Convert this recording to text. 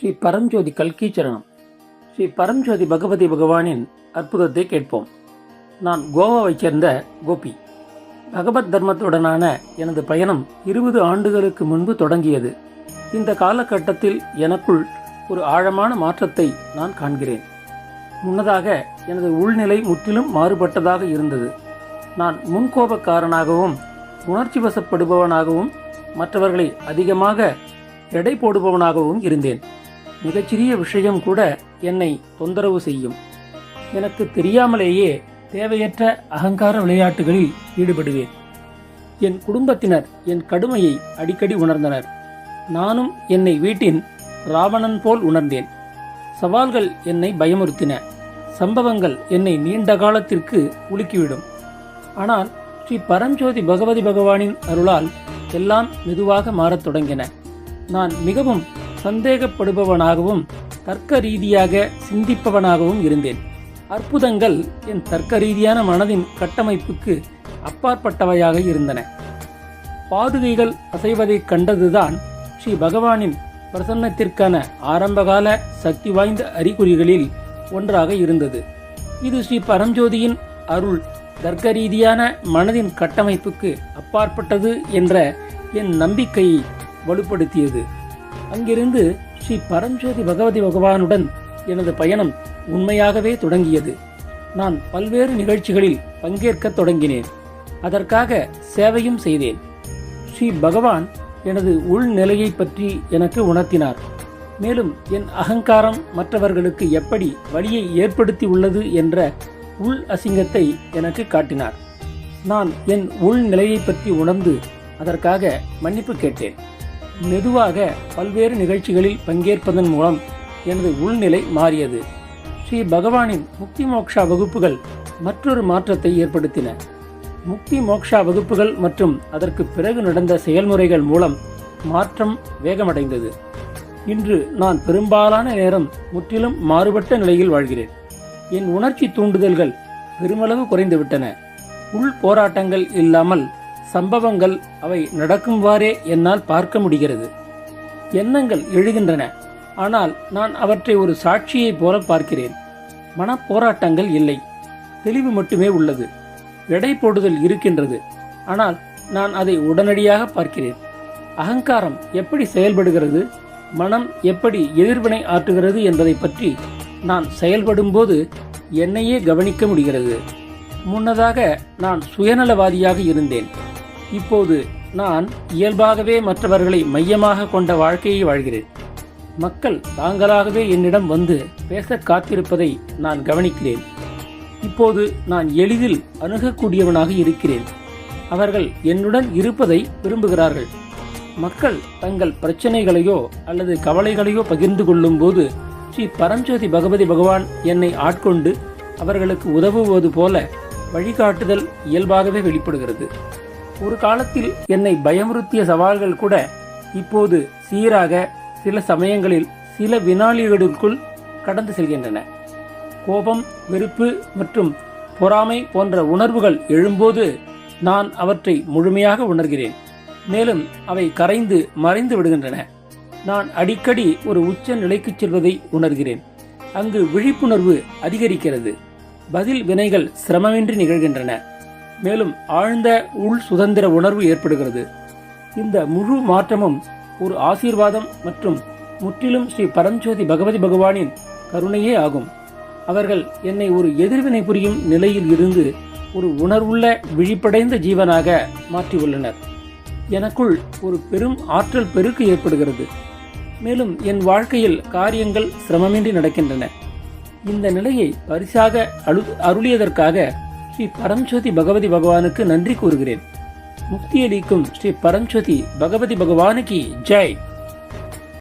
ஸ்ரீ பரஞ்சோதி கல்கி சரணம். ஸ்ரீ பரஞ்சோதி பகவதி பகவானின் அற்புதத்தை கேட்போம். நான் கோவாவைச் சேர்ந்த கோபி. பகவத் தர்மத்துடனான எனது பயணம் 20 ஆண்டுகளுக்கு முன்பு தொடங்கியது. இந்த காலகட்டத்தில் எனக்குள் ஒரு ஆழமான மாற்றத்தை நான் காண்கிறேன். முன்னதாக எனது உள்நிலை முற்றிலும் மாறுபட்டதாக இருந்தது. நான் முன்கோபக்காரனாகவும் உணர்ச்சி வசப்படுபவனாகவும் மற்றவர்களை அதிகமாக எடை போடுபவனாகவும் இருந்தேன். மிகச்சிறிய விஷயம் கூட என்னை தொந்தரவு செய்யும். எனக்கு தெரியாமலேயே தேவையற்ற அகங்கார விளையாட்டுகளில் ஈடுபடுவேன். என் குடும்பத்தினர் என் கடுமையை அடிக்கடி உணர்ந்தனர். நானும் என்னை வீட்டின் ராவணன் போல் உணர்ந்தேன். சவால்கள் என்னை பயமுறுத்தின. சம்பவங்கள் என்னை நீண்ட காலத்திற்கு உலுக்கிவிடும். ஆனால் ஸ்ரீ பரஞ்சோதி பகவதி பகவானின் அருளால் எல்லாம் மெதுவாக மாறத் தொடங்கின. நான் மிகவும் சந்தேகப்படுபவனாகவும் தர்க்க ரீதியாக சிந்திப்பவனாகவும் இருந்தேன். அற்புதங்கள் என் தர்க்க ரீதியான மனதின் கட்டமைப்புக்கு அப்பாற்பட்டவையாக இருந்தன. பாதுகைகள் அசைவதைக் கண்டதுதான் ஸ்ரீ பகவானின் பிரசன்னத்திற்கான ஆரம்பகால சக்தி வாய்ந்த அறிகுறிகளில் ஒன்றாக இருந்தது. இது ஸ்ரீ பரஞ்சோதியின் அருள் தர்க்க ரீதியான மனதின் கட்டமைப்புக்கு அப்பாற்பட்டது என்ற என் நம்பிக்கையை வலுப்படுத்தியது. அங்கிருந்து ஸ்ரீ பரஞ்சோதி பகவதி பகவானுடன் எனது பயணம் உண்மையாகவே தொடங்கியது. நான் பல்வேறு நிகழ்ச்சிகளில் பங்கேற்க தொடங்கினேன். அதற்காக சேவையும் செய்தேன். ஸ்ரீ பகவான் எனது உள்நிலையை பற்றி எனக்கு உணர்த்தினார். மேலும் என் அகங்காரம் மற்றவர்களுக்கு எப்படி வலியை ஏற்படுத்தி உள்ளது என்ற உள் அசிங்கத்தை எனக்கு காட்டினார். நான் என் உள்நிலையை பற்றி உணர்ந்து அதற்காக மன்னிப்பு கேட்டேன். மெதுவாக பல்வேறு நிகழ்ச்சிகளில் பங்கேற்பதன் மூலம் எனது உள்நிலை மாறியது. ஸ்ரீ பகவானின் முக்தி மோக்ஷா வகுப்புகள் மற்றொரு மாற்றத்தை ஏற்படுத்தின. முக்தி மோக்ஷா வகுப்புகள் மற்றும் அதற்கு பிறகு நடந்த செயல்முறைகள் மூலம் மாற்றம் வேகமடைந்தது. இன்று நான் பெரும்பாலான நேரம் முற்றிலும் மாறுபட்ட நிலையில் வாழ்கிறேன். என் உணர்ச்சி தூண்டுதல்கள் பெருமளவு குறைந்துவிட்டன. உள் போராட்டங்கள் இல்லாமல் சம்பவங்கள் அவை நடக்கும்வாறே என்னால் பார்க்க முடிகிறது. எண்ணங்கள் எழுகின்றன, ஆனால் நான் அவற்றை ஒரு சாட்சியைப் போல பார்க்கிறேன். மனப்போராட்டங்கள் இல்லை, தெளிவு மட்டுமே உள்ளது. எடை போடுதல் இருக்கின்றது, ஆனால் நான் அதை உடனடியாக பார்க்கிறேன். அகங்காரம் எப்படி செயல்படுகிறது, மனம் எப்படி எதிர்வினை ஆற்றுகிறது என்பதை பற்றி நான் செயல்படும்போது என்னையே கவனிக்க முடிகிறது. முன்னதாக நான் சுயநலவாதியாக இருந்தேன். இப்போது நான் இயல்பாகவே மற்றவர்களை மையமாக கொண்ட வாழ்க்கையை வாழ்கிறேன். மக்கள் தாங்களாகவே என்னிடம் வந்து பேச காத்திருப்பதை நான் கவனிக்கிறேன். இப்போது நான் எளிதில் அணுகக்கூடியவனாக இருக்கிறேன். அவர்கள் என்னுடன் இருப்பதை விரும்புகிறார்கள். மக்கள் தங்கள் பிரச்சனைகளையோ அல்லது கவலைகளையோ பகிர்ந்து கொள்ளும் போது ஸ்ரீ பரஞ்சோதி பகவதி பகவான் என்னை ஆட்கொண்டு அவர்களுக்கு உதவுவது போல வழிகாட்டுதல் இயல்பாகவே வெளிப்படுகிறது. ஒரு காலத்தில் என்னை பயமுறுத்திய சவால்கள் கூட இப்போது சீராக சில சமயங்களில் சில வினாடிகளுக்குள் கடந்து செல்கின்றன. கோபம், வெறுப்பு மற்றும் பொறாமை போன்ற உணர்வுகள் எழும்போது நான் அவற்றை முழுமையாக உணர்கிறேன். மேலும் அவை கரைந்து மறைந்து விடுகின்றன. நான் அடிக்கடி ஒரு உச்ச நிலைக்கு செல்வதை உணர்கிறேன். அங்கு விழிப்புணர்வு அதிகரிக்கிறது. பதில் வினைகள் சிரமமின்றி நிகழ்கின்றன. மேலும் ஆழ்ந்த உள் சுதந்திர உணர்வு ஏற்படுகிறது. இந்த முழு மாற்றமும் ஒரு ஆசீர்வாதம் மற்றும் முற்றிலும் ஸ்ரீ பரஞ்சோதி பகவதி பகவானின் கருணையே ஆகும். அவர்கள் என்னை ஒரு எதிர்வினை புரியும் நிலையில் இருந்து ஒரு உணர்வுள்ள விழிப்படைந்த ஜீவனாக மாற்றியுள்ளனர். எனக்குள் ஒரு பெரும் ஆற்றல் பெருக்கு ஏற்படுகிறது. மேலும் என் வாழ்க்கையில் காரியங்கள் சிரமமின்றி நடக்கின்றன. இந்த நிலையை பரிசாக அருளியதற்காக ஸ்ரீ பரஞ்சோதி பகவதி பகவானுக்கு நன்றி கூறுகிறேன். முக்தியளிக்கும் ஸ்ரீ பரஞ்சோதி பகவதி பகவானுக்கு ஜெய்.